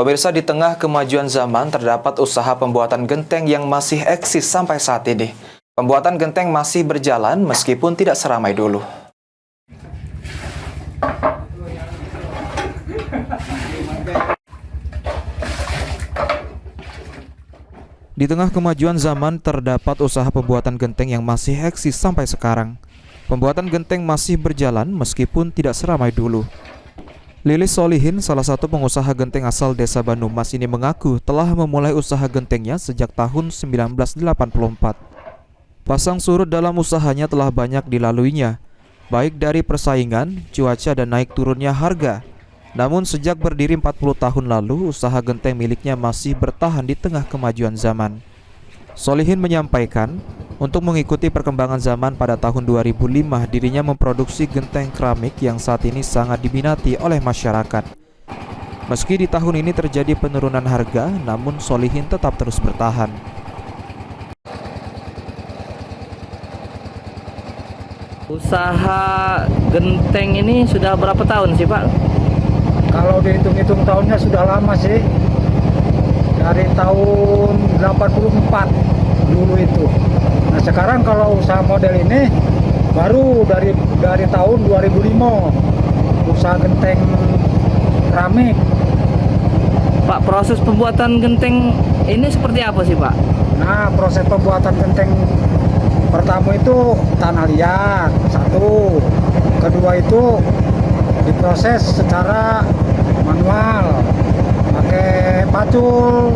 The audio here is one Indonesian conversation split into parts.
Pemirsa, di tengah kemajuan zaman terdapat usaha pembuatan genteng yang masih eksis sampai saat ini. Pembuatan genteng masih berjalan meskipun tidak seramai dulu. Di tengah kemajuan zaman terdapat usaha pembuatan genteng yang masih eksis sampai sekarang. Pembuatan genteng masih berjalan meskipun tidak seramai dulu. Lilis Solihin, salah satu pengusaha genteng asal Desa Banumas ini mengaku telah memulai usaha gentengnya sejak tahun 1984. Pasang surut dalam usahanya telah banyak dilaluinya, baik dari persaingan, cuaca dan naik turunnya harga. Namun sejak berdiri 40 tahun lalu, usaha genteng miliknya masih bertahan di tengah kemajuan zaman. Solihin menyampaikan, untuk mengikuti perkembangan zaman pada tahun 2005, dirinya memproduksi genteng keramik yang saat ini sangat diminati oleh masyarakat. Meski di tahun ini terjadi penurunan harga, namun Solihin tetap terus bertahan. Usaha genteng ini sudah berapa tahun sih, Pak? Kalau dihitung-hitung tahunnya sudah lama sih. Dari tahun 84 dulu itu. Nah, sekarang kalau usaha model ini baru dari tahun 2005 usaha genteng keramik. Pak, proses pembuatan genteng ini seperti apa sih, Pak? Nah, proses pembuatan genteng pertama itu tanah liat, satu. Kedua itu diproses secara manual, pakai pacul,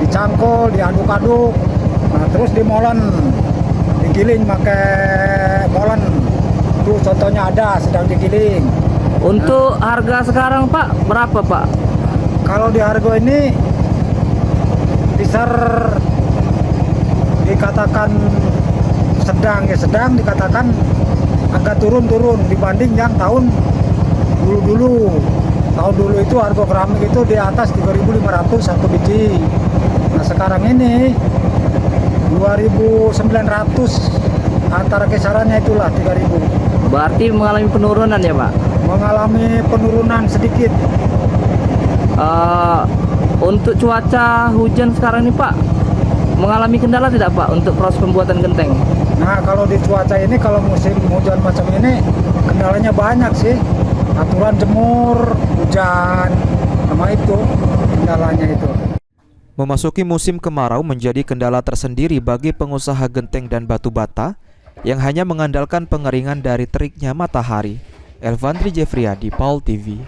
dicangkul, diaduk-aduk, nah terus dimolen, digiling pakai molen. Itu contohnya ada sedang digiling. Untuk harga sekarang, Pak, berapa, Pak? Kalau di harga ini besar dikatakan sedang dikatakan agak turun dibanding yang tahun dulu. Tahun dulu itu harga keramik itu di atas 3.500 satu biji. Nah, sekarang ini 2.900, antara kisarannya itulah 3.000. Berarti mengalami penurunan ya, Pak? Mengalami penurunan sedikit. Untuk cuaca hujan sekarang ini, Pak, mengalami kendala tidak, Pak, untuk proses pembuatan genteng? Nah, kalau di cuaca ini, kalau musim hujan macam ini, kendalanya banyak sih. Aturan jemur, hujan, sama itu kendalanya itu. Memasuki musim kemarau menjadi kendala tersendiri bagi pengusaha genteng dan batu bata yang hanya mengandalkan pengeringan dari teriknya matahari. Elvandri Jeffriyadi, Paul TV.